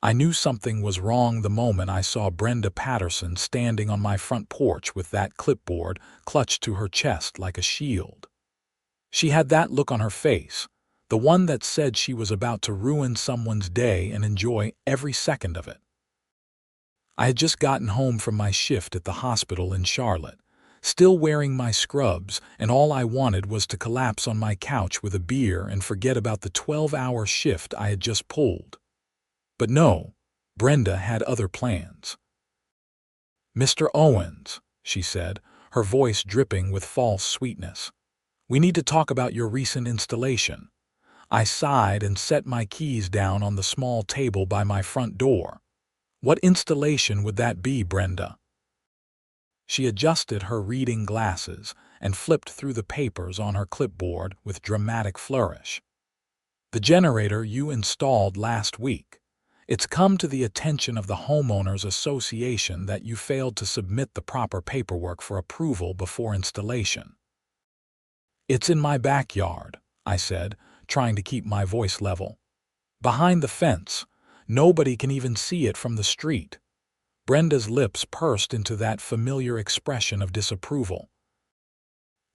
I knew something was wrong the moment I saw Brenda Patterson standing on my front porch with that clipboard clutched to her chest like a shield. She had that look on her face, the one that said she was about to ruin someone's day and enjoy every second of it. I had just gotten home from my shift at the hospital in Charlotte, still wearing my scrubs, and all I wanted was to collapse on my couch with a beer and forget about the 12-hour shift I had just pulled. But no, Brenda had other plans. "Mr. Owens," she said, her voice dripping with false sweetness, "we need to talk about your recent installation." I sighed and set my keys down on the small table by my front door. "What installation would that be, Brenda?" She adjusted her reading glasses and flipped through the papers on her clipboard with dramatic flourish. "The generator you installed last week. It's come to the attention of the homeowners association that you failed to submit the proper paperwork for approval before installation." "It's in my backyard," I said, trying to keep my voice level. "Behind the fence. Nobody can even see it from the street." Brenda's lips pursed into that familiar expression of disapproval.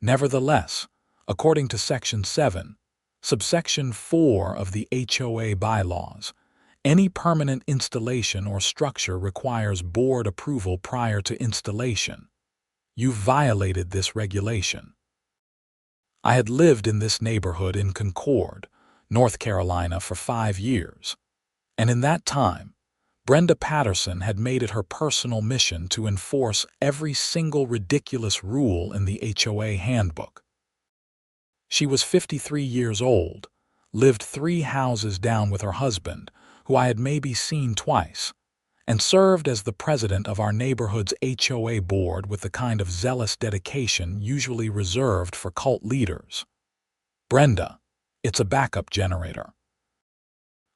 "Nevertheless, according to Section 7, subsection 4 of the HOA bylaws, any permanent installation or structure requires board approval prior to installation. You've violated this regulation." I had lived in this neighborhood in Concord, North Carolina for 5 years, and in that time, Brenda Patterson had made it her personal mission to enforce every single ridiculous rule in the HOA handbook. She was 53 years old, lived 3 houses down with her husband, who I had maybe seen twice, and served as the president of our neighborhood's HOA board with the kind of zealous dedication usually reserved for cult leaders. "Brenda, it's a backup generator."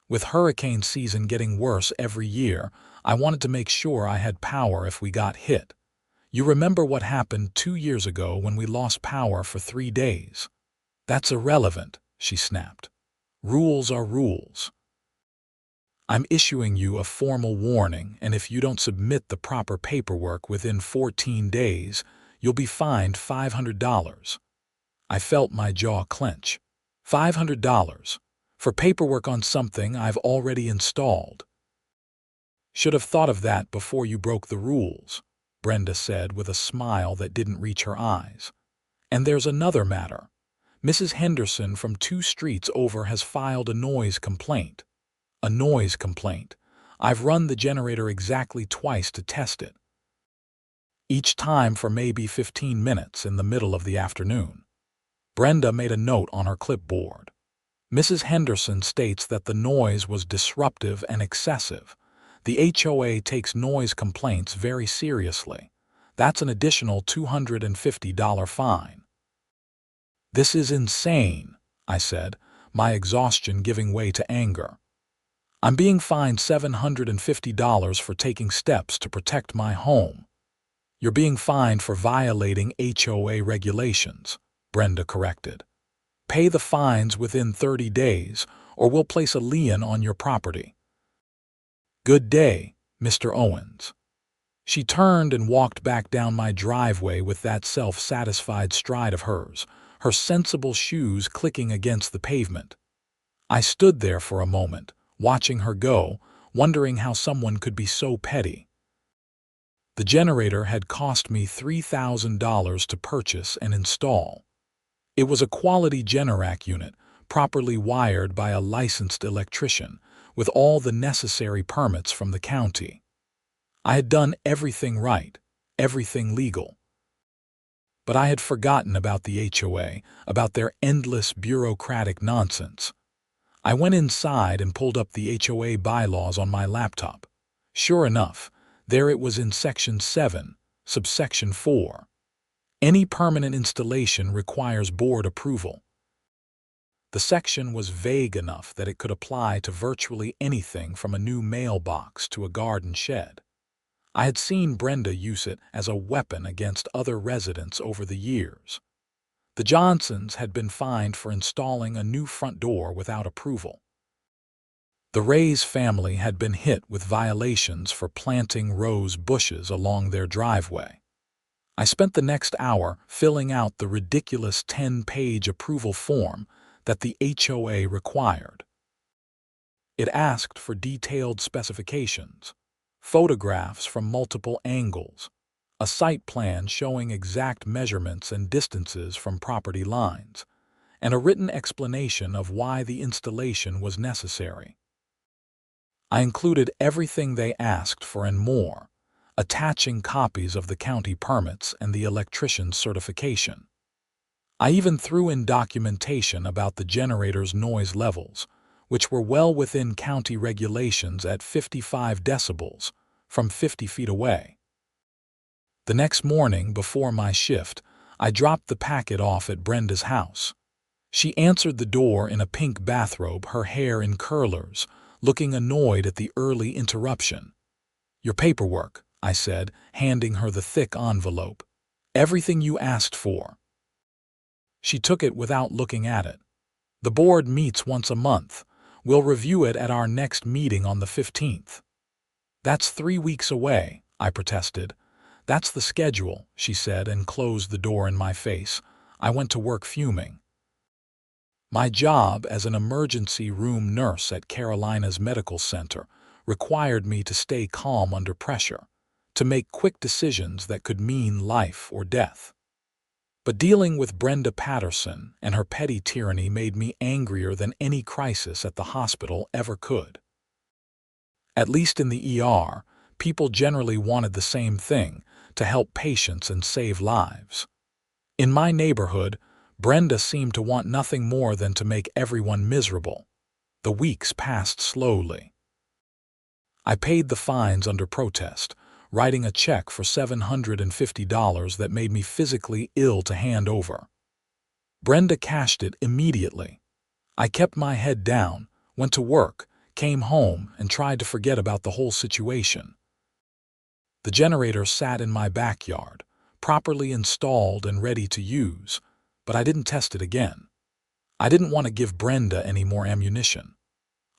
With hurricane season getting worse every year, I wanted to make sure I had power if we got hit. "You remember what happened 2 years ago when we lost power for 3 days? "That's irrelevant," she snapped. "Rules are rules. I'm issuing you a formal warning, and if you don't submit the proper paperwork within 14 days, you'll be fined $500. I felt my jaw clench. $500 for paperwork on something I've already installed. "Should have thought of that before you broke the rules," Brenda said with a smile that didn't reach her eyes. "And there's another matter. Mrs. Henderson from 2 streets over has filed a noise complaint." "A noise complaint. I've run the generator exactly twice to test it. Each time for maybe 15 minutes in the middle of the afternoon." Brenda made a note on her clipboard. "Mrs. Henderson states that the noise was disruptive and excessive. The HOA takes noise complaints very seriously. That's an additional $250 fine." "This is insane," I said, my exhaustion giving way to anger. "I'm being fined $750 for taking steps to protect my home." "You're being fined for violating HOA regulations," Brenda corrected. "Pay the fines within 30 days, or we'll place a lien on your property." "Good day, Mr. Owens." She turned and walked back down my driveway with that self-satisfied stride of hers, her sensible shoes clicking against the pavement. I stood there for a moment, watching her go, wondering how someone could be so petty. The generator had cost me $3,000 to purchase and install. It was a quality Generac unit, properly wired by a licensed electrician, with all the necessary permits from the county. I had done everything right, everything legal. But I had forgotten about the HOA, about their endless bureaucratic nonsense. I went inside and pulled up the HOA bylaws on my laptop. Sure enough, there it was in Section 7, subsection 4. Any permanent installation requires board approval. The section was vague enough that it could apply to virtually anything from a new mailbox to a garden shed. I had seen Brenda use it as a weapon against other residents over the years. The Johnsons had been fined for installing a new front door without approval. The Ray's family had been hit with violations for planting rose bushes along their driveway. I spent the next hour filling out the ridiculous 10-page approval form that the HOA required. It asked for detailed specifications, photographs from multiple angles, a site plan showing exact measurements and distances from property lines, and a written explanation of why the installation was necessary. I included everything they asked for and more, attaching copies of the county permits and the electrician's certification. I even threw in documentation about the generator's noise levels, which were well within county regulations at 55 decibels from 50 feet away. The next morning before my shift, I dropped the packet off at Brenda's house. She answered the door in a pink bathrobe, her hair in curlers, looking annoyed at the early interruption. "Your paperwork," I said, handing her the thick envelope. "Everything you asked for." She took it without looking at it. "The board meets once a month. We'll review it at our next meeting on the 15th. "That's 3 weeks away," I protested. "That's the schedule," she said, and closed the door in my face. I went to work fuming. My job as an emergency room nurse at Carolina's Medical Center required me to stay calm under pressure, to make quick decisions that could mean life or death. But dealing with Brenda Patterson and her petty tyranny made me angrier than any crisis at the hospital ever could. At least in the ER, people generally wanted the same thing, to help patients and save lives. In my neighborhood, Brenda seemed to want nothing more than to make everyone miserable. The weeks passed slowly. I paid the fines under protest, writing a check for $750 that made me physically ill to hand over. Brenda cashed it immediately. I kept my head down, went to work, came home, and tried to forget about the whole situation. The generator sat in my backyard, properly installed and ready to use, but I didn't test it again. I didn't want to give Brenda any more ammunition.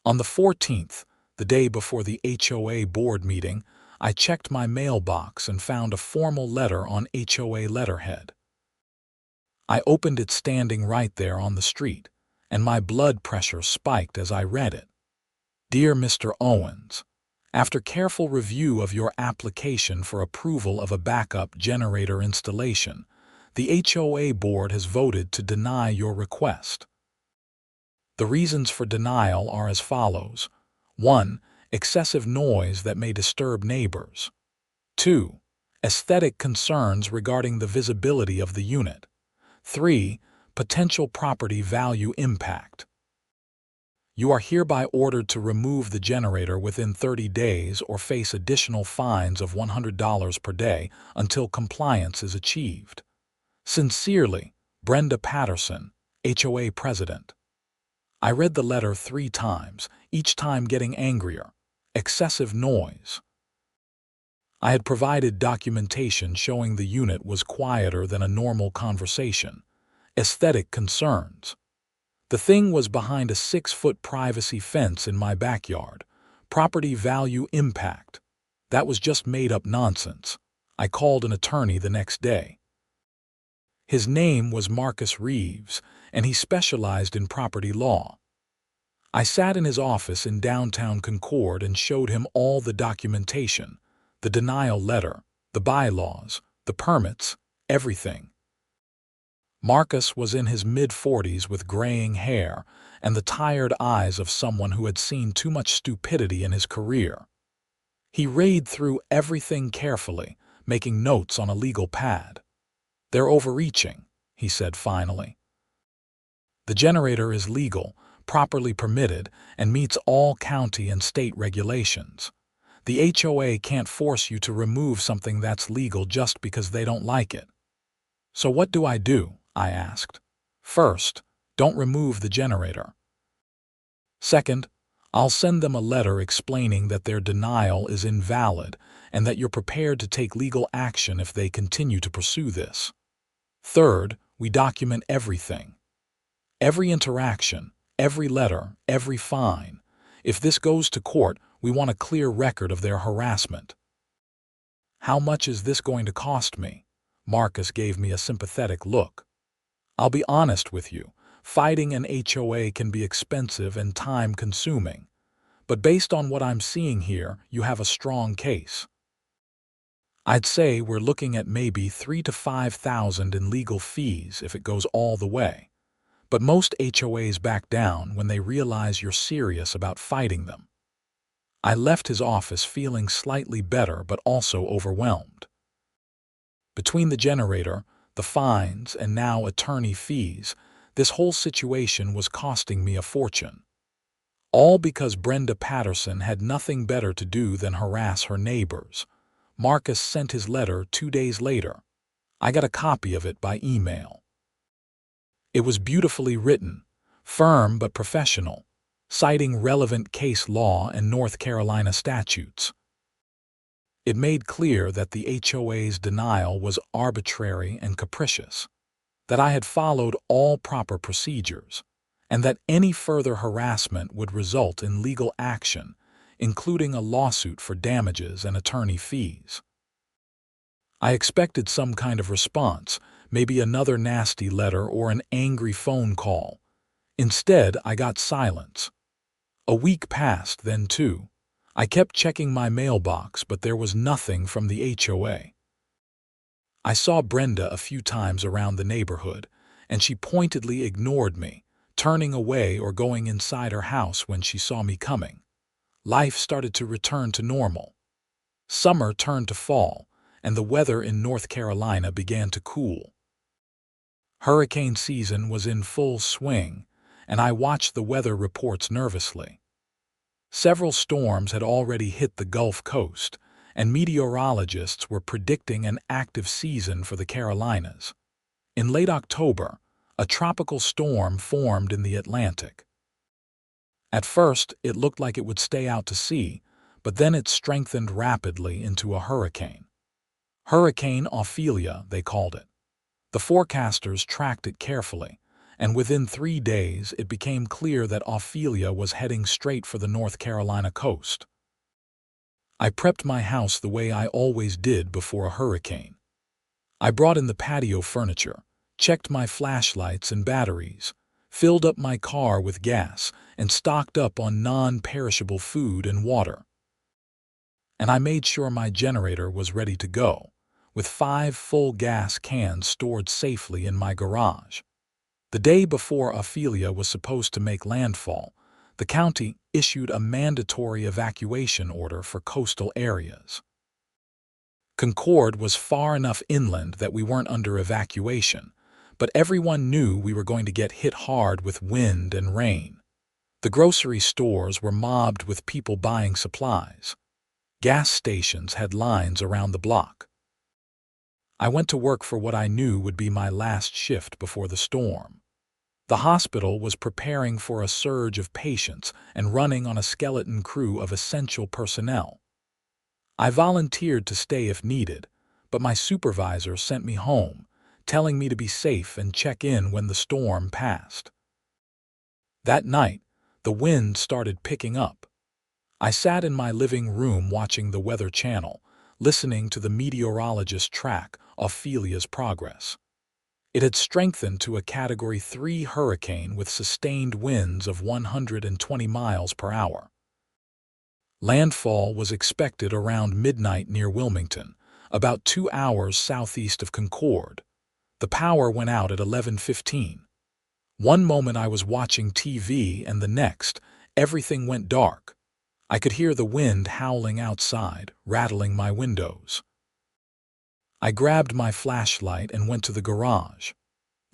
On the 14th, the day before the HOA board meeting, I checked my mailbox and found a formal letter on HOA letterhead. I opened it standing right there on the street, and my blood pressure spiked as I read it. "Dear Mr. Owens, after careful review of your application for approval of a backup generator installation, the HOA board has voted to deny your request. The reasons for denial are as follows. 1. Excessive noise that may disturb neighbors. 2. Aesthetic concerns regarding the visibility of the unit. 3. Potential property value impact. You are hereby ordered to remove the generator within 30 days or face additional fines of $100 per day until compliance is achieved. Sincerely, Brenda Patterson, HOA President." I read the letter 3 times, each time getting angrier. Excessive noise. I had provided documentation showing the unit was quieter than a normal conversation. Aesthetic concerns. The thing was behind a 6-foot privacy fence in my backyard. Property value impact. That was just made-up nonsense. I called an attorney the next day. His name was Marcus Reeves, and he specialized in property law. I sat in his office in downtown Concord and showed him all the documentation, the denial letter, the bylaws, the permits, everything. Marcus was in his mid-40s with graying hair and the tired eyes of someone who had seen too much stupidity in his career. He read through everything carefully, making notes on a legal pad. "They're overreaching," he said finally. "The generator is legal, properly permitted, and meets all county and state regulations. The HOA can't force you to remove something that's legal just because they don't like it." "So what do?" I asked. "First, don't remove the generator. Second, I'll send them a letter explaining that their denial is invalid and that you're prepared to take legal action if they continue to pursue this. Third, we document everything. Every interaction, every letter, every fine. If this goes to court, we want a clear record of their harassment. How much is this going to cost me? Marcus gave me a sympathetic look. I'll be honest with you, fighting an HOA can be expensive and time-consuming. But based on what I'm seeing here, you have a strong case. I'd say we're looking at maybe $3,000 to $5,000 in legal fees if it goes all the way. But most HOAs back down when they realize you're serious about fighting them. I left his office feeling slightly better but also overwhelmed. Between the generator, the fines, and now attorney fees, this whole situation was costing me a fortune. All because Brenda Patterson had nothing better to do than harass her neighbors. Marcus sent his letter 2 days later. I got a copy of it by email. It was beautifully written, firm but professional, citing relevant case law and North Carolina statutes. It made clear that the HOA's denial was arbitrary and capricious, that I had followed all proper procedures, and that any further harassment would result in legal action, including a lawsuit for damages and attorney fees. I expected some kind of response, maybe another nasty letter or an angry phone call. Instead, I got silence. A week passed, then two. I kept checking my mailbox, but there was nothing from the HOA. I saw Brenda a few times around the neighborhood, and she pointedly ignored me, turning away or going inside her house when she saw me coming. Life started to return to normal. Summer turned to fall, and the weather in North Carolina began to cool. Hurricane season was in full swing, and I watched the weather reports nervously. Several storms had already hit the Gulf Coast, and meteorologists were predicting an active season for the Carolinas. In late October, a tropical storm formed in the Atlantic. At first, it looked like it would stay out to sea, but then it strengthened rapidly into a hurricane. Hurricane Ophelia, they called it. The forecasters tracked it carefully, and within 3 days it became clear that Ophelia was heading straight for the North Carolina coast. I prepped my house the way I always did before a hurricane. I brought in the patio furniture, checked my flashlights and batteries, filled up my car with gas, and stocked up on non-perishable food and water. And I made sure my generator was ready to go, with 5 full gas cans stored safely in my garage. The day before Ophelia was supposed to make landfall, the county issued a mandatory evacuation order for coastal areas. Concord was far enough inland that we weren't under evacuation, but everyone knew we were going to get hit hard with wind and rain. The grocery stores were mobbed with people buying supplies. Gas stations had lines around the block. I went to work for what I knew would be my last shift before the storm. The hospital was preparing for a surge of patients and running on a skeleton crew of essential personnel. I volunteered to stay if needed, but my supervisor sent me home, telling me to be safe and check in when the storm passed. That night, the wind started picking up. I sat in my living room watching the Weather Channel, listening to the meteorologist track Ophelia's progress. It had strengthened to a Category 3 hurricane with sustained winds of 120 miles per hour. Landfall was expected around midnight near Wilmington, about 2 hours southeast of Concord. The power went out at 11:15. One moment I was watching TV and the next, everything went dark. I could hear the wind howling outside, rattling my windows. I grabbed my flashlight and went to the garage.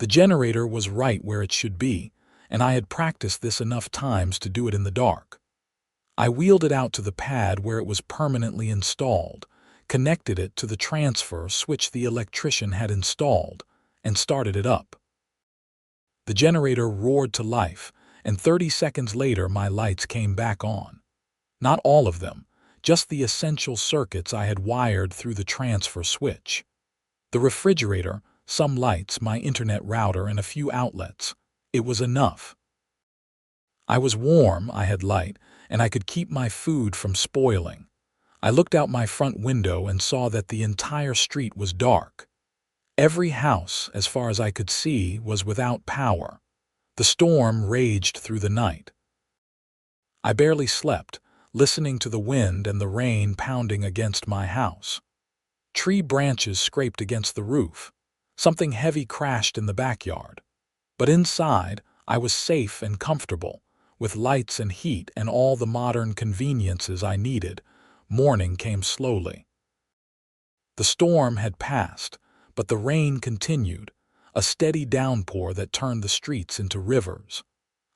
The generator was right where it should be, and I had practiced this enough times to do it in the dark. I wheeled it out to the pad where it was permanently installed, connected it to the transfer switch the electrician had installed, and started it up. The generator roared to life, and 30 seconds later my lights came back on. Not all of them, just the essential circuits I had wired through the transfer switch. The refrigerator, some lights, my internet router, and a few outlets. It was enough. I was warm, I had light, and I could keep my food from spoiling. I looked out my front window and saw that the entire street was dark. Every house, as far as I could see, was without power. The storm raged through the night. I barely slept, listening to the wind and the rain pounding against my house. Tree branches scraped against the roof. Something heavy crashed in the backyard. But inside, I was safe and comfortable, with lights and heat and all the modern conveniences I needed. Morning came slowly. The storm had passed, but the rain continued, a steady downpour that turned the streets into rivers.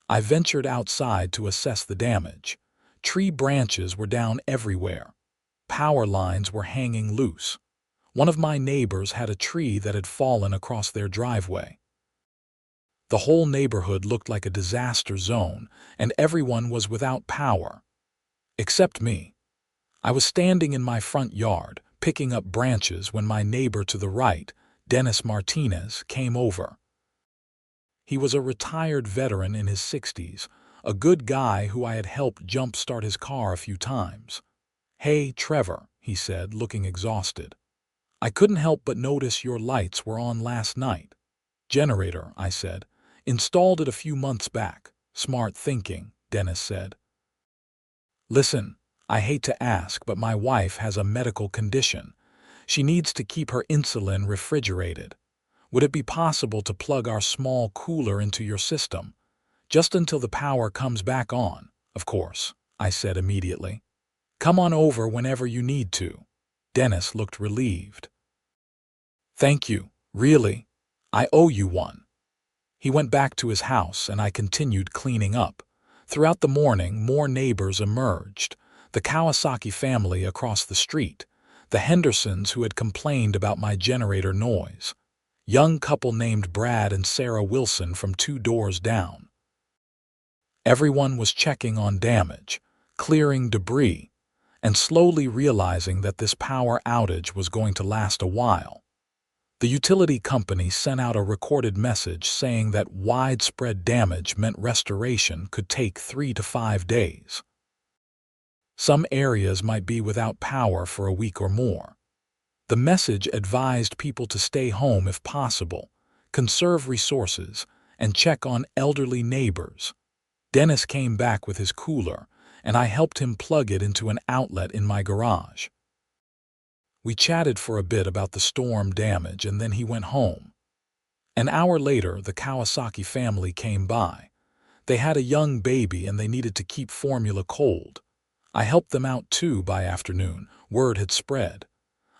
I ventured outside to assess the damage. Tree branches were down everywhere. Power lines were hanging loose. One of my neighbors had a tree that had fallen across their driveway. The whole neighborhood looked like a disaster zone, and everyone was without power. Except me. I was standing in my front yard, picking up branches when my neighbor to the right, Dennis Martinez, came over. He was a retired veteran in his 60s, a good guy who I had helped jump-start his car a few times. "Hey, Trevor," he said, looking exhausted. "I couldn't help but notice your lights were on last night." "Generator," I said. "Installed it a few months back." "Smart thinking," Dennis said. "Listen, I hate to ask, but my wife has a medical condition. She needs to keep her insulin refrigerated. Would it be possible to plug our small cooler into your system? Just until the power comes back on, of course," I said immediately. "Come on over whenever you need to." Dennis looked relieved. "Thank you, really. I owe you one." He went back to his house and I continued cleaning up. Throughout the morning, more neighbors emerged. The Kawasaki family across the street, the Hendersons who had complained about my generator noise, young couple named Brad and Sarah Wilson from 2 doors down. Everyone was checking on damage, clearing debris, and slowly realizing that this power outage was going to last a while. The utility company sent out a recorded message saying that widespread damage meant restoration could take 3 to 5 days. Some areas might be without power for a week or more. The message advised people to stay home if possible, conserve resources, and check on elderly neighbors. Dennis came back with his cooler, and I helped him plug it into an outlet in my garage. We chatted for a bit about the storm damage, and then he went home. An hour later, the Kawasaki family came by. They had a young baby and they needed to keep formula cold. I helped them out too by afternoon. Word had spread.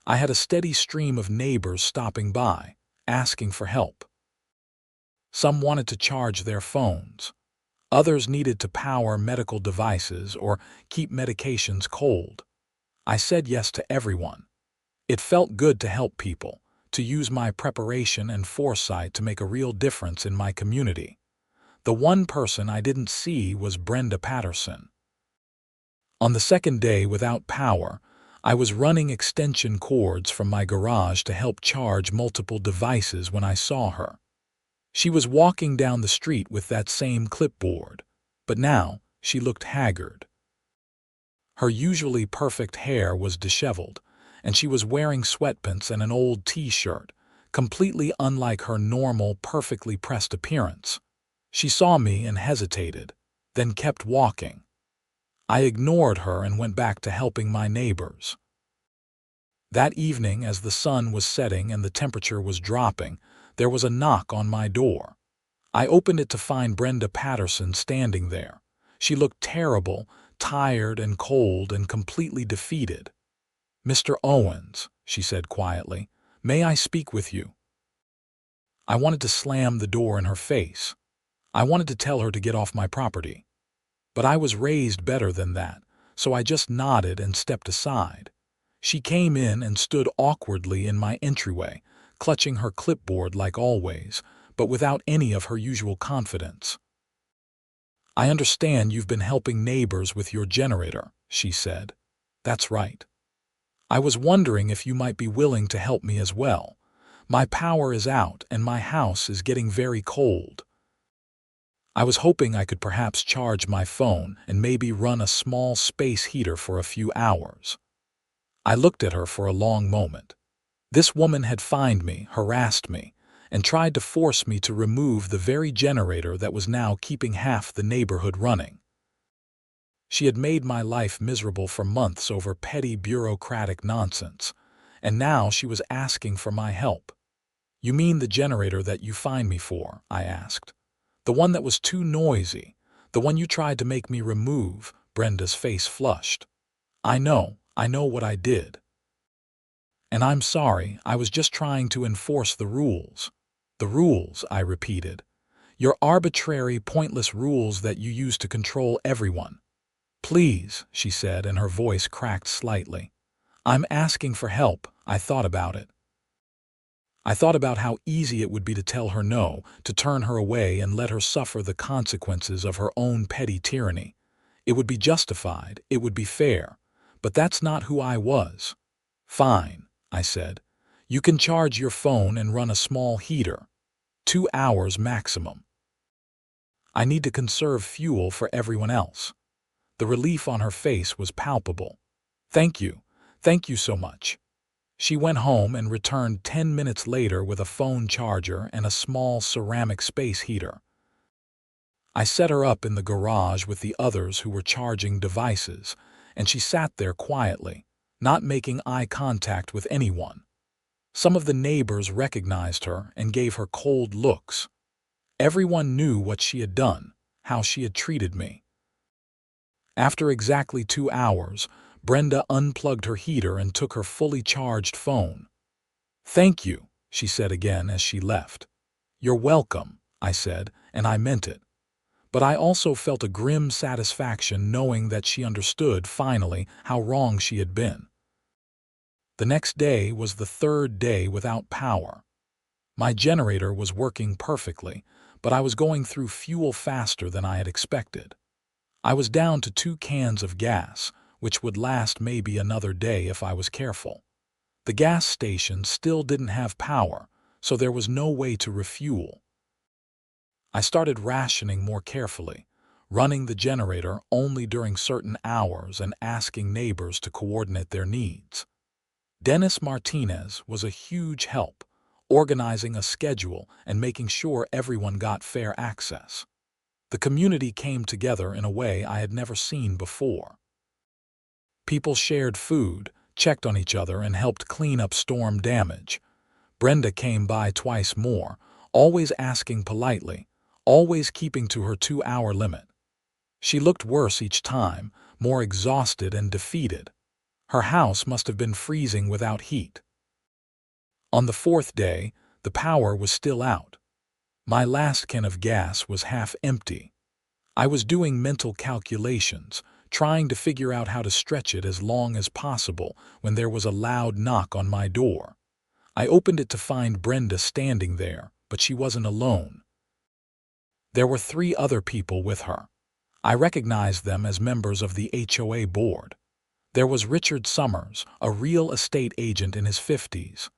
I had a steady stream of neighbors stopping by, asking for help. Some wanted to charge their phones. Others needed to power medical devices or keep medications cold. I said yes to everyone. It felt good to help people, to use my preparation and foresight to make a real difference in my community. The one person I didn't see was Brenda Patterson. On the second day without power, I was running extension cords from my garage to help charge multiple devices when I saw her. She was walking down the street with that same clipboard, but now she looked haggard. Her usually perfect hair was disheveled, and she was wearing sweatpants and an old t-shirt, completely unlike her normal, perfectly pressed appearance. She saw me and hesitated, then kept walking. I ignored her and went back to helping my neighbors. That evening, as the sun was setting and the temperature was dropping, there was a knock on my door. I opened it to find Brenda Patterson standing there. She looked terrible, tired and cold and completely defeated. "Mr. Owens," she said quietly, "may I speak with you?" I wanted to slam the door in her face. I wanted to tell her to get off my property. But I was raised better than that, so I just nodded and stepped aside. She came in and stood awkwardly in my entryway, clutching her clipboard like always, but without any of her usual confidence. "I understand you've been helping neighbors with your generator," she said. "That's right. I was wondering if you might be willing to help me as well. My power is out and my house is getting very cold." I was hoping I could perhaps charge my phone and maybe run a small space heater for a few hours. I looked at her for a long moment. This woman had fined me, harassed me, and tried to force me to remove the very generator that was now keeping half the neighborhood running. She had made my life miserable for months over petty bureaucratic nonsense, and now she was asking for my help. "You mean the generator that you fined me for?" I asked. "The one that was too noisy, the one you tried to make me remove." Brenda's face flushed. I know what I did. And I'm sorry, I was just trying to enforce the rules." "The rules," I repeated. "Your arbitrary, pointless rules that you use to control everyone." "Please," she said, and her voice cracked slightly. "I'm asking for help." I thought about it. I thought about how easy it would be to tell her no, to turn her away and let her suffer the consequences of her own petty tyranny. It would be justified, it would be fair, but that's not who I was. "Fine," I said. "You can charge your phone and run a small heater. 2 hours maximum. I need to conserve fuel for everyone else." The relief on her face was palpable. Thank you so much." She went home and returned 10 minutes later with a phone charger and a small ceramic space heater. I set her up in the garage with the others who were charging devices, and she sat there quietly, not making eye contact with anyone. Some of the neighbors recognized her and gave her cold looks. Everyone knew what she had done, how she had treated me. After exactly 2 hours, Brenda unplugged her heater and took her fully charged phone. "Thank you," she said again as she left. "You're welcome," I said, and I meant it. But I also felt a grim satisfaction knowing that she understood, finally, how wrong she had been. The next day was the third day without power. My generator was working perfectly, but I was going through fuel faster than I had expected. I was down to 2 cans of gas, which would last maybe another day if I was careful. The gas station still didn't have power, so there was no way to refuel. I started rationing more carefully, running the generator only during certain hours and asking neighbors to coordinate their needs. Dennis Martinez was a huge help, organizing a schedule and making sure everyone got fair access. The community came together in a way I had never seen before. People shared food, checked on each other, and helped clean up storm damage. Brenda came by twice more, always asking politely, always keeping to her 2-hour limit. She looked worse each time, more exhausted and defeated. Her house must have been freezing without heat. On the 4th day, the power was still out. My last can of gas was half empty. I was doing mental calculations, trying to figure out how to stretch it as long as possible when there was a loud knock on my door. I opened it to find Brenda standing there, but she wasn't alone. There were 3 other people with her. I recognized them as members of the HOA board. There was Richard Summers, a real estate agent in his 50s,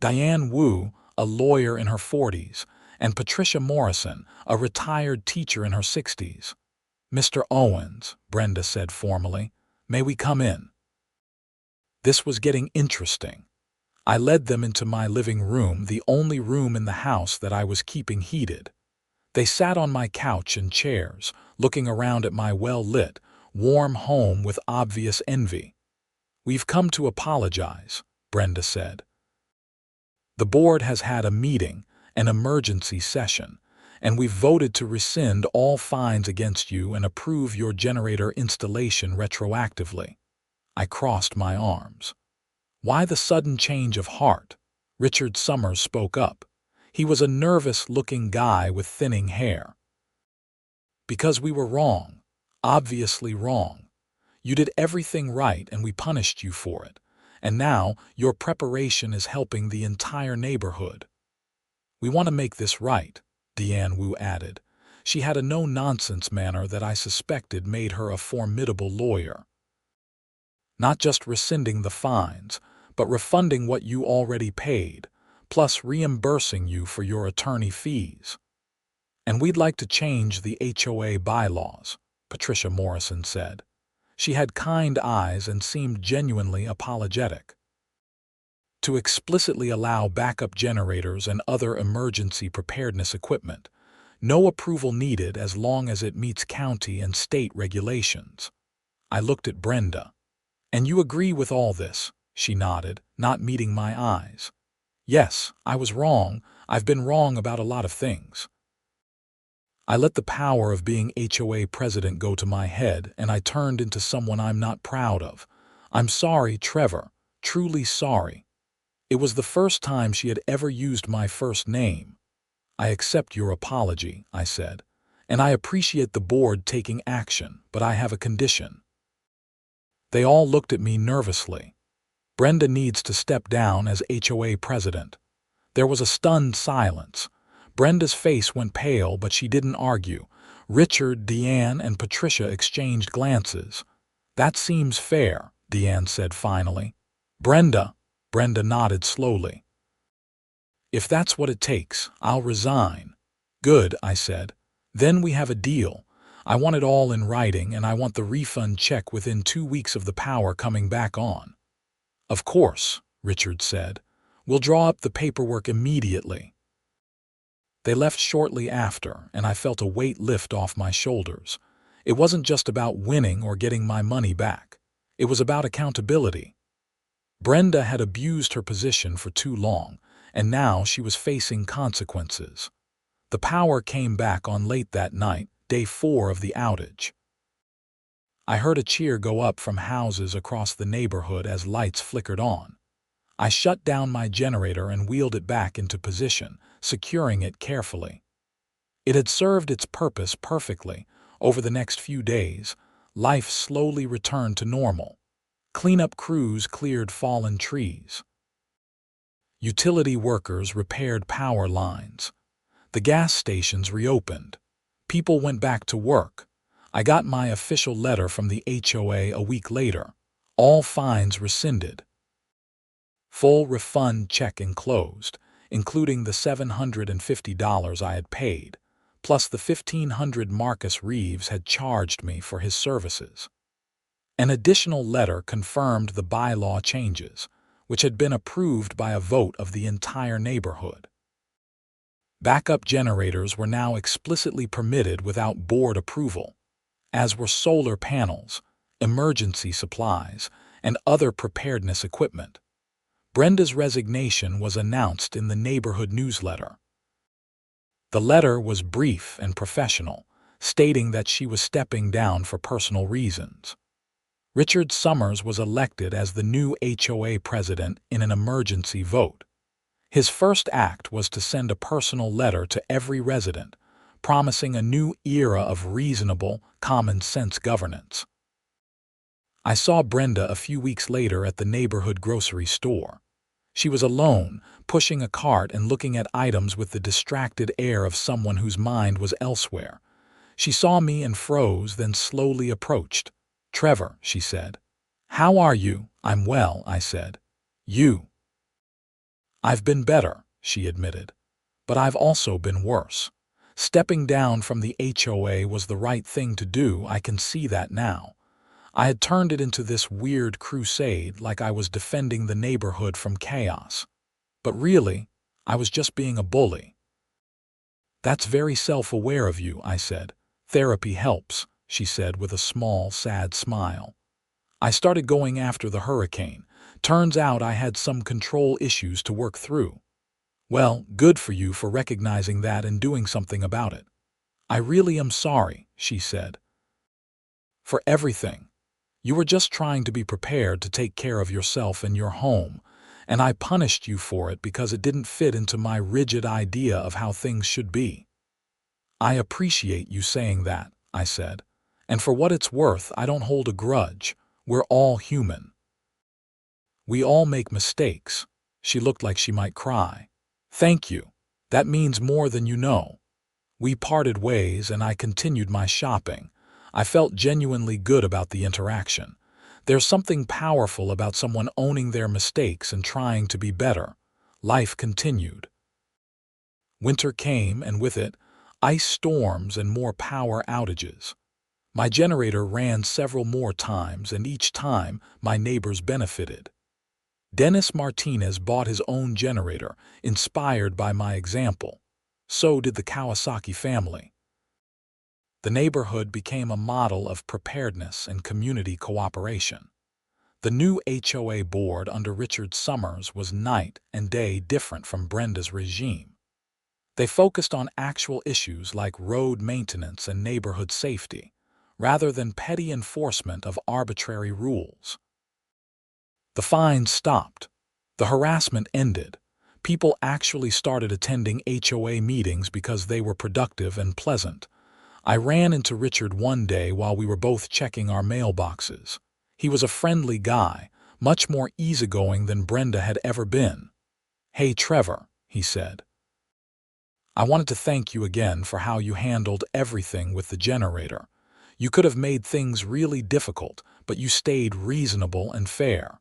Diane Wu, a lawyer in her 40s, and Patricia Morrison, a retired teacher in her 60s. "Mr. Owens," Brenda said formally, "may we come in?" This was getting interesting. I led them into my living room, the only room in the house that I was keeping heated. They sat on my couch and chairs, looking around at my well-lit, warm home with obvious envy. "We've come to apologize," Brenda said. "The board has had a meeting, an emergency session, and we've voted to rescind all fines against you and approve your generator installation retroactively." I crossed my arms. "Why the sudden change of heart?" Richard Summers spoke up. He was a nervous-looking guy with thinning hair. "Because we were wrong, obviously wrong. You did everything right and we punished you for it, and now your preparation is helping the entire neighborhood. We want to make this right," Diane Wu added. She had a no-nonsense manner that I suspected made her a formidable lawyer. "Not just rescinding the fines, but refunding what you already paid, plus reimbursing you for your attorney fees." And we'd like to change the HOA bylaws, Patricia Morrison said. She had kind eyes and seemed genuinely apologetic. To explicitly allow backup generators and other emergency preparedness equipment. No approval needed as long as it meets county and state regulations. I looked at Brenda. And you agree with all this? She nodded, not meeting my eyes. Yes, I was wrong. I've been wrong about a lot of things. I let the power of being HOA president go to my head, and I turned into someone I'm not proud of. I'm sorry, Trevor. Truly sorry. It was the first time she had ever used my first name. I accept your apology, I said, and I appreciate the board taking action, but I have a condition. They all looked at me nervously. Brenda needs to step down as HOA president. There was a stunned silence. Brenda's face went pale, but she didn't argue. Richard, Deanne, and Patricia exchanged glances. That seems fair, Deanne said finally. Brenda nodded slowly. If that's what it takes, I'll resign. Good, I said. Then we have a deal. I want it all in writing, and I want the refund check within 2 weeks of the power coming back on. Of course, Richard said. We'll draw up the paperwork immediately. They left shortly after, and I felt a weight lift off my shoulders. It wasn't just about winning or getting my money back. It was about accountability. Brenda had abused her position for too long, and now she was facing consequences. The power came back on late that night, day 4 of the outage. I heard a cheer go up from houses across the neighborhood as lights flickered on. I shut down my generator and wheeled it back into position, securing it carefully. It had served its purpose perfectly. Over the next few days, life slowly returned to normal. Cleanup crews cleared fallen trees. Utility workers repaired power lines. The gas stations reopened. People went back to work. I got my official letter from the HOA a week later. All fines rescinded. Full refund check enclosed, including the $750 I had paid, plus the $1,500 Marcus Reeves had charged me for his services. An additional letter confirmed the bylaw changes, which had been approved by a vote of the entire neighborhood. Backup generators were now explicitly permitted without board approval, as were solar panels, emergency supplies, and other preparedness equipment. Brenda's resignation was announced in the neighborhood newsletter. The letter was brief and professional, stating that she was stepping down for personal reasons. Richard Summers was elected as the new HOA president in an emergency vote. His first act was to send a personal letter to every resident, promising a new era of reasonable, common-sense governance. I saw Brenda a few weeks later at the neighborhood grocery store. She was alone, pushing a cart and looking at items with the distracted air of someone whose mind was elsewhere. She saw me and froze, then slowly approached. "Trevor," she said. "How are you?" "I'm well," I said. "You?" "I've been better," she admitted. "But I've also been worse. Stepping down from the HOA was the right thing to do. I can see that now. I had turned it into this weird crusade, like I was defending the neighborhood from chaos. But really, I was just being a bully." "That's very self-aware of you," I said. "Therapy helps," she said with a small, sad smile. "I started going after the hurricane. Turns out I had some control issues to work through." "Well, good for you for recognizing that and doing something about it." "I really am sorry," she said. "For everything. You were just trying to be prepared to take care of yourself and your home, and I punished you for it because it didn't fit into my rigid idea of how things should be." "I appreciate you saying that," I said. "And for what it's worth, I don't hold a grudge. We're all human." "We all make mistakes." She looked like she might cry. "Thank you. That means more than you know." We parted ways, and I continued my shopping. I felt genuinely good about the interaction. There's something powerful about someone owning their mistakes and trying to be better. Life continued. Winter came, and with it, ice storms, and more power outages. My generator ran several more times, and each time my neighbors benefited. Dennis Martinez bought his own generator, inspired by my example. So did the Kawasaki family. The neighborhood became a model of preparedness and community cooperation. The new HOA board under Richard Summers was night and day different from Brenda's regime. They focused on actual issues like road maintenance and neighborhood safety, rather than petty enforcement of arbitrary rules. The fines stopped. The harassment ended. People actually started attending HOA meetings because they were productive and pleasant. I ran into Richard one day while we were both checking our mailboxes. He was a friendly guy, much more easygoing than Brenda had ever been. "Hey, Trevor," he said. "I wanted to thank you again for how you handled everything with the generator. You could have made things really difficult, but you stayed reasonable and fair."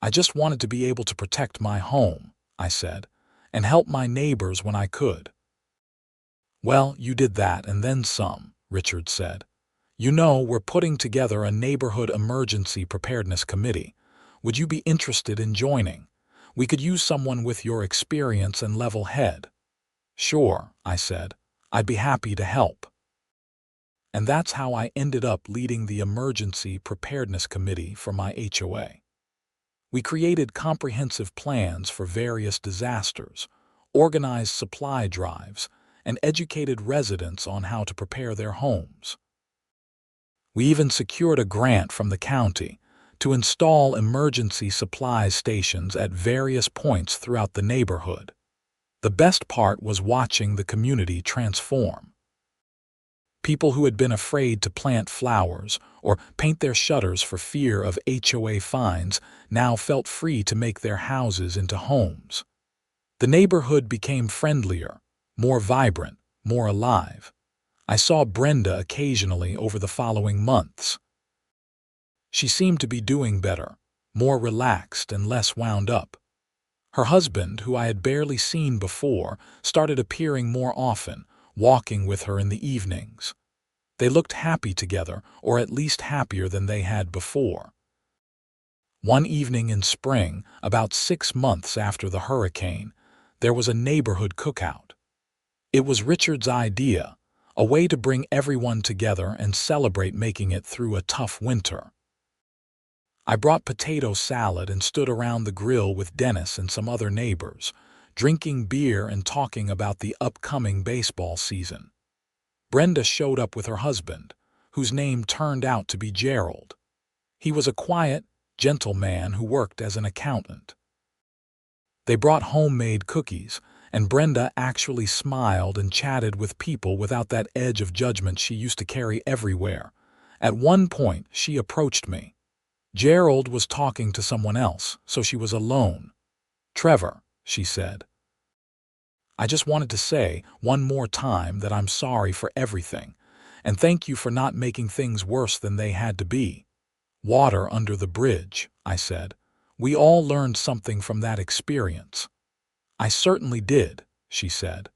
"I just wanted to be able to protect my home," I said, "and help my neighbors when I could." "Well, you did that and then some," Richard said. "You know, we're putting together a neighborhood emergency preparedness committee. Would you be interested in joining? We could use someone with your experience and level head." "Sure," I said. "I'd be happy to help." And that's how I ended up leading the Emergency Preparedness Committee for my HOA. We created comprehensive plans for various disasters, organized supply drives, and educated residents on how to prepare their homes. We even secured a grant from the county to install emergency supplies stations at various points throughout the neighborhood. The best part was watching the community transform. People who had been afraid to plant flowers or paint their shutters for fear of HOA fines now felt free to make their houses into homes. The neighborhood became friendlier, more vibrant, more alive. I saw Brenda occasionally over the following months. She seemed to be doing better, more relaxed and less wound up. Her husband, who I had barely seen before, started appearing more often, walking with her in the evenings. They looked happy together, or at least happier than they had before. One evening in spring, about 6 months after the hurricane, there was a neighborhood cookout. It was Richard's idea, a way to bring everyone together and celebrate making it through a tough winter. I brought potato salad and stood around the grill with Dennis and some other neighbors, drinking beer and talking about the upcoming baseball season. Brenda showed up with her husband, whose name turned out to be Gerald. He was a quiet, gentle man who worked as an accountant. They brought homemade cookies, and Brenda actually smiled and chatted with people without that edge of judgment she used to carry everywhere. At one point, she approached me. Gerald was talking to someone else, so she was alone. "Trevor," she said, "I just wanted to say one more time that I'm sorry for everything, and thank you for not making things worse than they had to be." "Water under the bridge," I said. "We all learned something from that experience." "I certainly did," she said.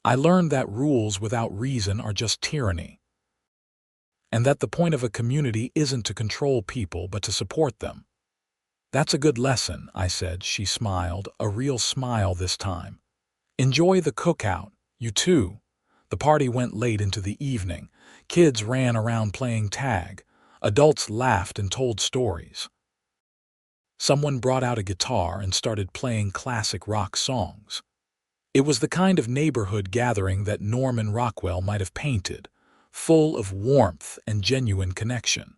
"I learned that rules without reason are just tyranny, and that the point of a community isn't to control people but to support them." "That's a good lesson," I said. She smiled, a real smile this time. "Enjoy the cookout, you too." The party went late into the evening. Kids ran around playing tag. Adults laughed and told stories. Someone brought out a guitar and started playing classic rock songs. It was the kind of neighborhood gathering that Norman Rockwell might have painted, full of warmth and genuine connection.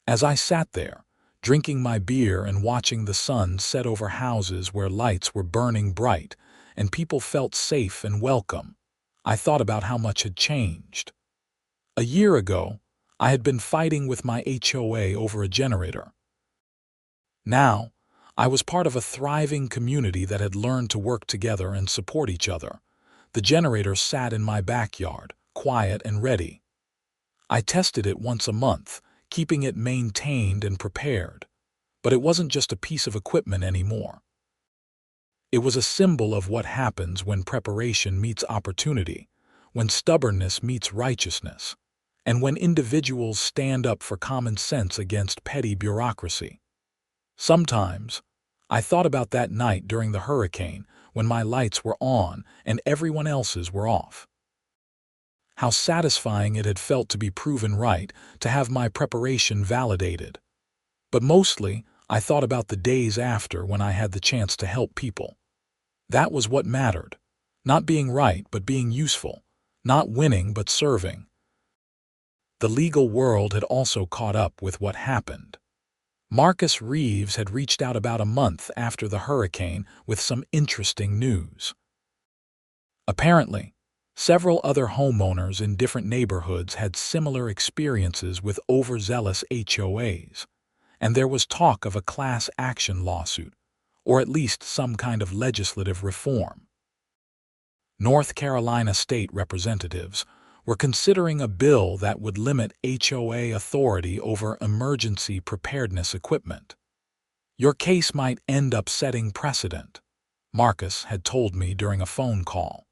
As I sat there, drinking my beer and watching the sun set over houses where lights were burning bright and people felt safe and welcome, I thought about how much had changed. A year ago, I had been fighting with my HOA over a generator. Now, I was part of a thriving community that had learned to work together and support each other. The generator sat in my backyard, quiet and ready. I tested it once a month, keeping it maintained and prepared. But it wasn't just a piece of equipment anymore. It was a symbol of what happens when preparation meets opportunity. when stubbornness meets righteousness, and when individuals stand up for common sense against petty bureaucracy. Sometimes, I thought about that night during the hurricane when my lights were on and everyone else's were off. How satisfying it had felt to be proven right, to have my preparation validated. But mostly, I thought about the days after when I had the chance to help people. That was what mattered. Not being right, but being useful. Not winning, but serving. The legal world had also caught up with what happened. Marcus Reeves had reached out about a month after the hurricane with some interesting news. Apparently, several other homeowners in different neighborhoods had similar experiences with overzealous HOAs, and there was talk of a class action lawsuit, or at least some kind of legislative reform. North Carolina state representatives were considering a bill that would limit HOA authority over emergency preparedness equipment. Your case might end up setting precedent, Marcus had told me during a phone call.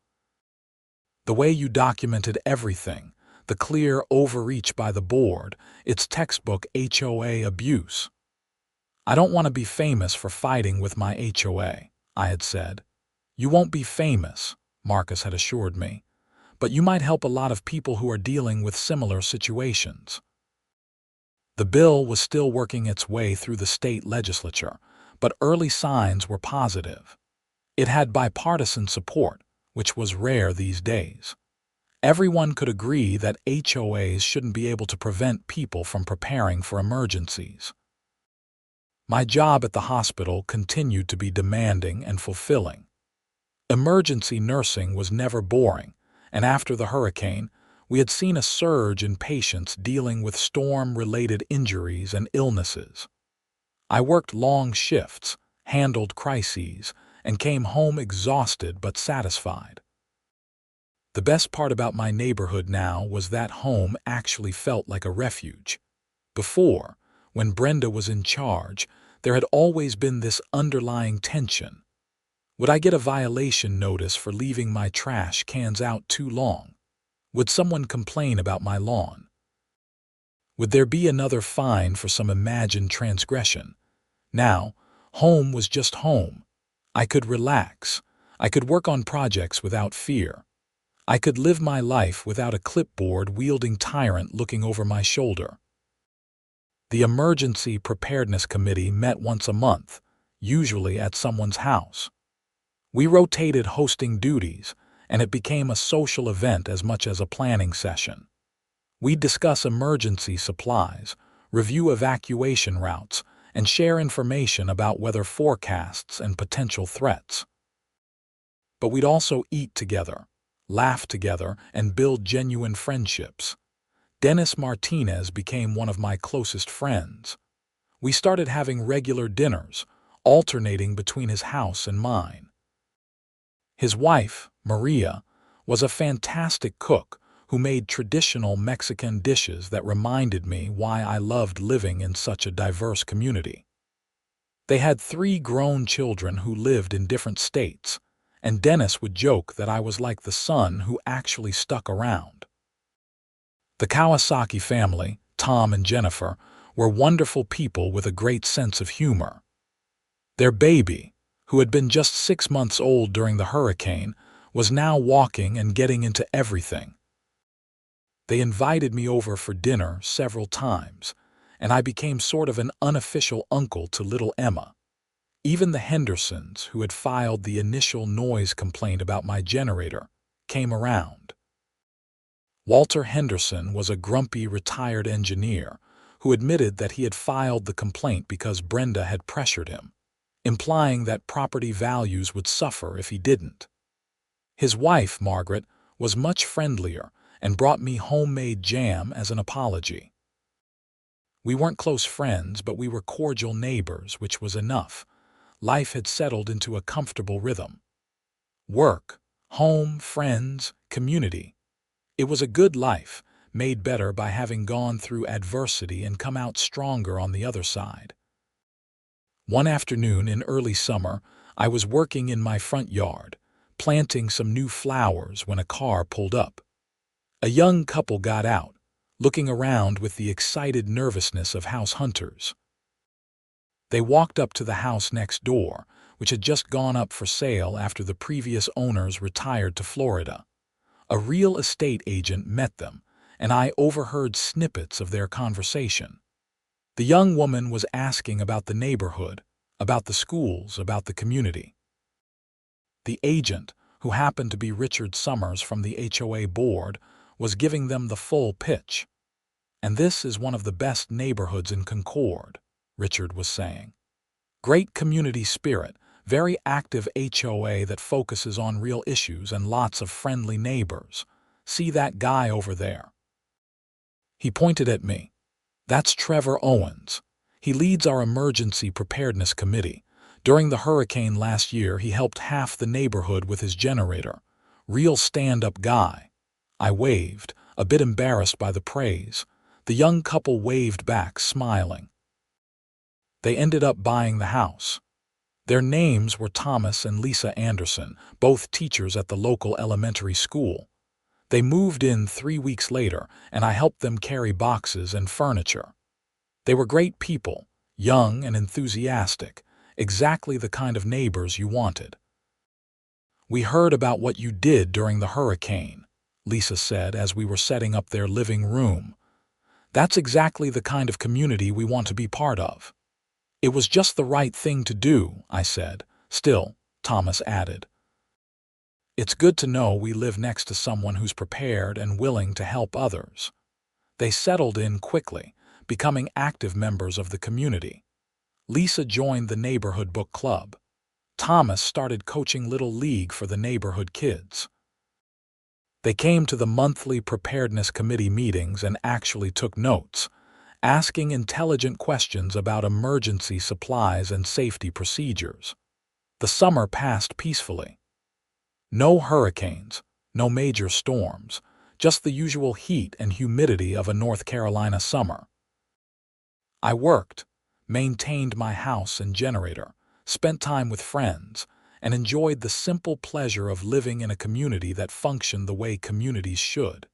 The way you documented everything, the clear overreach by the board, it's textbook HOA abuse. I don't want to be famous for fighting with my HOA, I had said. You won't be famous, Marcus had assured me, but you might help a lot of people who are dealing with similar situations. The bill was still working its way through the state legislature, but early signs were positive. It had bipartisan support, which was rare these days. Everyone could agree that HOAs shouldn't be able to prevent people from preparing for emergencies. My job at the hospital continued to be demanding and fulfilling. Emergency nursing was never boring, and after the hurricane, we had seen a surge in patients dealing with storm-related injuries and illnesses. I worked long shifts, handled crises, and came home exhausted but satisfied. The best part about my neighborhood now was that home actually felt like a refuge. Before, when Brenda was in charge, there had always been this underlying tension. Would I get a violation notice for leaving my trash cans out too long? Would someone complain about my lawn? Would there be another fine for some imagined transgression? Now, home was just home. I could relax. I could work on projects without fear. I could live my life without a clipboard-wielding tyrant looking over my shoulder. The Emergency Preparedness Committee met once a month, usually at someone's house. We rotated hosting duties, and it became a social event as much as a planning session. We'd discuss emergency supplies, review evacuation routes, and share information about weather forecasts and potential threats. But we'd also eat together, laugh together, and build genuine friendships. Dennis Martinez became one of my closest friends. We started having regular dinners, alternating between his house and mine. His wife, Maria, was a fantastic cook who made traditional Mexican dishes that reminded me why I loved living in such a diverse community. They had 3 grown children who lived in different states, and Dennis would joke that I was like the son who actually stuck around. The Kawasaki family, Tom and Jennifer, were wonderful people with a great sense of humor. Their baby, who had been just 6 months old during the hurricane, was now walking and getting into everything. They invited me over for dinner several times, and I became sort of an unofficial uncle to little Emma. Even the Hendersons, who had filed the initial noise complaint about my generator, came around. Walter Henderson was a grumpy retired engineer who admitted that he had filed the complaint because Brenda had pressured him, implying that property values would suffer if he didn't. His wife, Margaret, was much friendlier and brought me homemade jam as an apology. We weren't close friends, but we were cordial neighbors, which was enough. Life had settled into a comfortable rhythm. Work, home, friends, community. It was a good life, made better by having gone through adversity and come out stronger on the other side. One afternoon in early summer, I was working in my front yard, planting some new flowers when a car pulled up. A young couple got out, looking around with the excited nervousness of house hunters. They walked up to the house next door, which had just gone up for sale after the previous owners retired to Florida. A real estate agent met them, and I overheard snippets of their conversation. The young woman was asking about the neighborhood, about the schools, about the community. The agent, who happened to be Richard Summers from the HOA board, was giving them the full pitch. "And this is one of the best neighborhoods in Concord," Richard was saying. "Great community spirit, very active HOA that focuses on real issues and lots of friendly neighbors. See that guy over there?" He pointed at me. "That's Trevor Owens. He leads our emergency preparedness committee. During the hurricane last year, he helped half the neighborhood with his generator. Real stand-up guy." I waved, a bit embarrassed by the praise. The young couple waved back, smiling. They ended up buying the house. Their names were Thomas and Lisa Anderson, both teachers at the local elementary school. They moved in 3 weeks later, and I helped them carry boxes and furniture. They were great people, young and enthusiastic, exactly the kind of neighbors you wanted. "We heard about what you did during the hurricane," Lisa said as we were setting up their living room. "That's exactly the kind of community we want to be part of." "It was just the right thing to do," I said. "Still," Thomas added, "it's good to know we live next to someone who's prepared and willing to help others." They settled in quickly, becoming active members of the community. Lisa joined the neighborhood book club. Thomas started coaching Little League for the neighborhood kids. They came to the monthly preparedness committee meetings and actually took notes, asking intelligent questions about emergency supplies and safety procedures. The summer passed peacefully. No hurricanes, no major storms, just the usual heat and humidity of a North Carolina summer. I worked, maintained my house and generator, spent time with friends, and enjoyed the simple pleasure of living in a community that functioned the way communities should.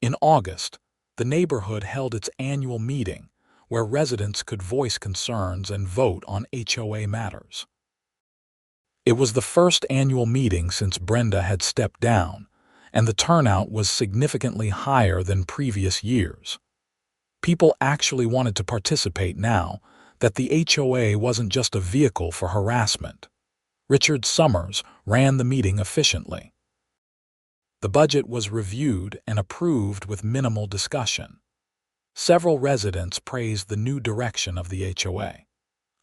In August, the neighborhood held its annual meeting, where residents could voice concerns and vote on HOA matters. It was the first annual meeting since Brenda had stepped down, and the turnout was significantly higher than previous years. People actually wanted to participate now that the HOA wasn't just a vehicle for harassment. Richard Summers ran the meeting efficiently. The budget was reviewed and approved with minimal discussion. Several residents praised the new direction of the HOA.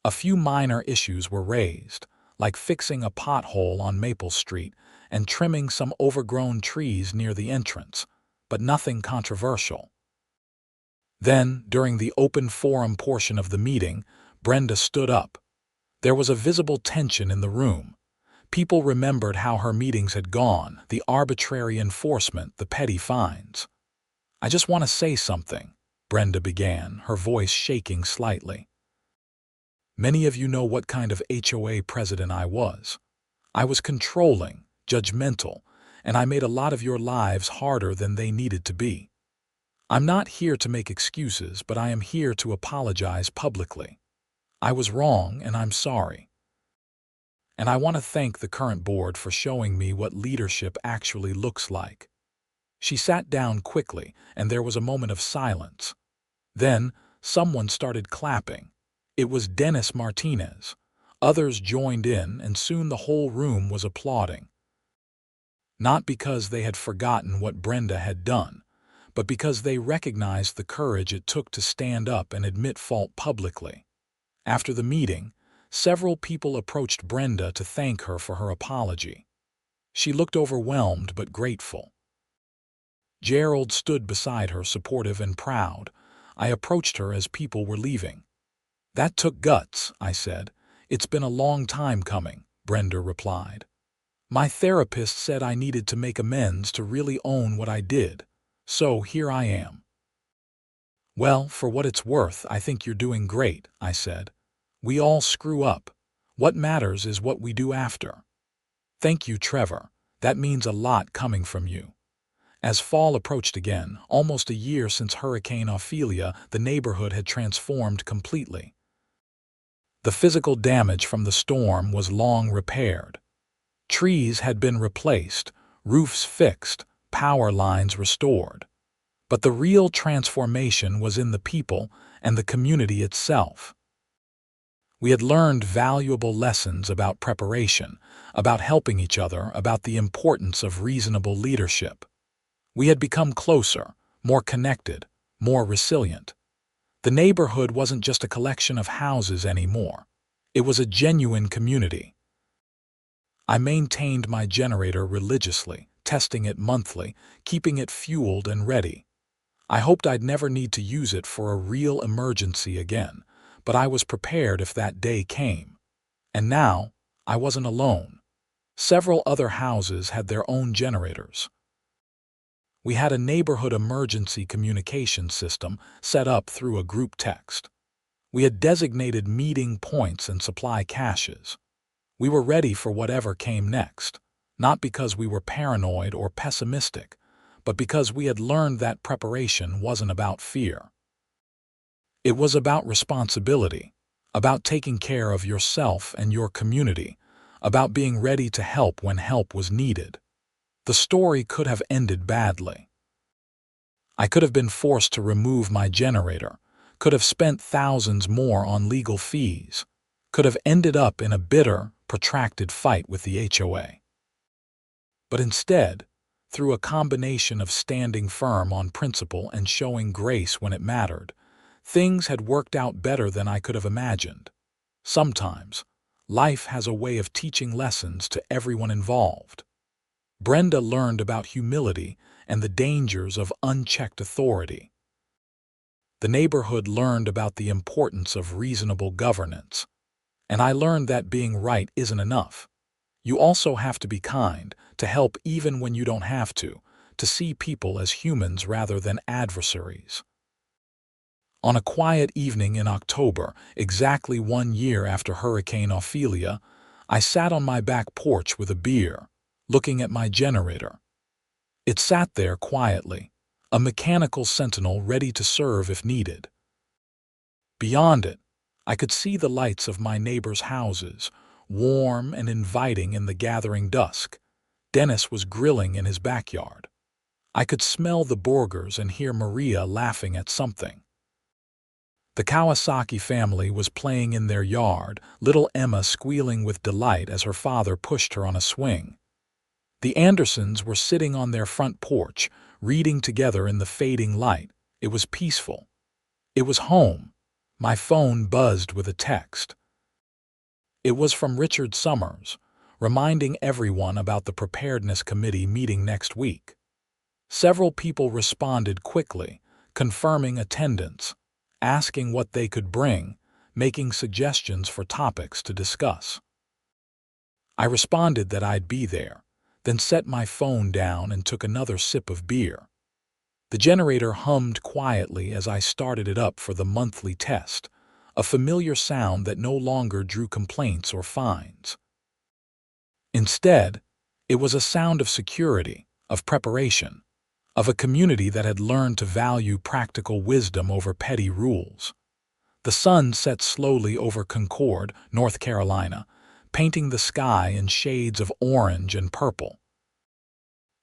A few minor issues were raised, like fixing a pothole on Maple Street and trimming some overgrown trees near the entrance, but nothing controversial. Then, during the open forum portion of the meeting, Brenda stood up. There was a visible tension in the room. People remembered how her meetings had gone, the arbitrary enforcement, the petty fines. "I just want to say something," Brenda began, her voice shaking slightly. "Many of you know what kind of HOA president I was. I was controlling, judgmental, and I made a lot of your lives harder than they needed to be. I'm not here to make excuses, but I am here to apologize publicly. I was wrong, and I'm sorry. And I want to thank the current board for showing me what leadership actually looks like." She sat down quickly, and there was a moment of silence. Then, someone started clapping. It was Dennis Martinez. Others joined in, and soon the whole room was applauding. Not because they had forgotten what Brenda had done, but because they recognized the courage it took to stand up and admit fault publicly. After the meeting, several people approached Brenda to thank her for her apology. She looked overwhelmed but grateful. Gerald stood beside her, supportive and proud. I approached her as people were leaving. "That took guts," I said. "It's been a long time coming," Brenda replied. "My therapist said I needed to make amends to really own what I did. So here I am." "Well, for what it's worth, I think you're doing great," I said. "We all screw up. What matters is what we do after." "Thank you, Trevor. That means a lot coming from you." As fall approached again, almost a year since Hurricane Ophelia, the neighborhood had transformed completely. The physical damage from the storm was long repaired. Trees had been replaced, roofs fixed, power lines restored. But the real transformation was in the people and the community itself. We had learned valuable lessons about preparation, about helping each other, about the importance of reasonable leadership. We had become closer, more connected, more resilient. The neighborhood wasn't just a collection of houses anymore. It was a genuine community. I maintained my generator religiously, testing it monthly, keeping it fueled and ready. I hoped I'd never need to use it for a real emergency again, but I was prepared if that day came. And now, I wasn't alone. Several other houses had their own generators. We had a neighborhood emergency communication system set up through a group text. We had designated meeting points and supply caches. We were ready for whatever came next, not because we were paranoid or pessimistic, but because we had learned that preparation wasn't about fear. It was about responsibility, about taking care of yourself and your community, about being ready to help when help was needed. The story could have ended badly. I could have been forced to remove my generator, could have spent thousands more on legal fees, could have ended up in a bitter, protracted fight with the HOA. But instead, through a combination of standing firm on principle and showing grace when it mattered, things had worked out better than I could have imagined. Sometimes, life has a way of teaching lessons to everyone involved. Brenda learned about humility and the dangers of unchecked authority. The neighborhood learned about the importance of reasonable governance. And I learned that being right isn't enough. You also have to be kind, to help even when you don't have to see people as humans rather than adversaries. On a quiet evening in October, exactly 1 year after Hurricane Ophelia, I sat on my back porch with a beer, looking at my generator. It sat there quietly, a mechanical sentinel ready to serve if needed. Beyond it, I could see the lights of my neighbors' houses, warm and inviting in the gathering dusk. Dennis was grilling in his backyard. I could smell the burgers and hear Maria laughing at something. The Kawasaki family was playing in their yard, little Emma squealing with delight as her father pushed her on a swing. The Andersons were sitting on their front porch, reading together in the fading light. It was peaceful. It was home. My phone buzzed with a text. It was from Richard Summers, reminding everyone about the Preparedness Committee meeting next week. Several people responded quickly, confirming attendance, asking what they could bring, making suggestions for topics to discuss. I responded that I'd be there, then set my phone down and took another sip of beer. The generator hummed quietly as I started it up for the monthly test, a familiar sound that no longer drew complaints or fines. Instead, it was a sound of security, of preparation, of a community that had learned to value practical wisdom over petty rules. The sun set slowly over Concord, North Carolina, painting the sky in shades of orange and purple.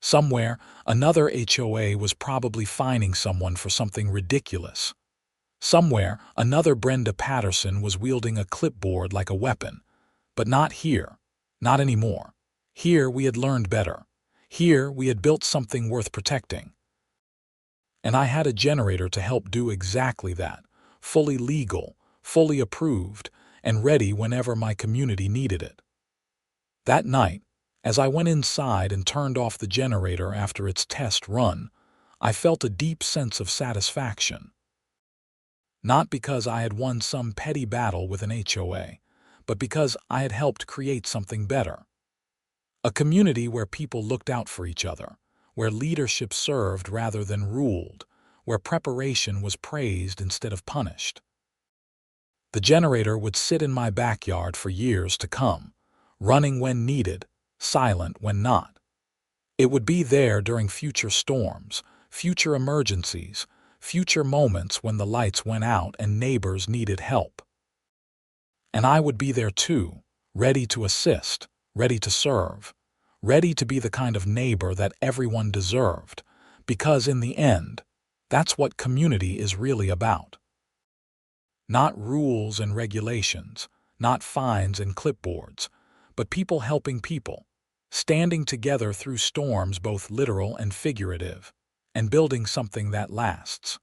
Somewhere, another HOA was probably fining someone for something ridiculous. Somewhere, another Brenda Patterson was wielding a clipboard like a weapon. But not here. Not anymore. Here we had learned better. Here we had built something worth protecting. And I had a generator to help do exactly that, fully legal, fully approved, and ready whenever my community needed it. That night, as I went inside and turned off the generator after its test run, I felt a deep sense of satisfaction. Not because I had won some petty battle with an HOA, but because I had helped create something better. A community where people looked out for each other, where leadership served rather than ruled, where preparation was praised instead of punished. The generator would sit in my backyard for years to come, running when needed, silent when not. It would be there during future storms, future emergencies, future moments when the lights went out and neighbors needed help. And I would be there too, ready to assist, ready to serve, ready to be the kind of neighbor that everyone deserved, because in the end, that's what community is really about. Not rules and regulations, not fines and clipboards, but people helping people, standing together through storms both literal and figurative, and building something that lasts.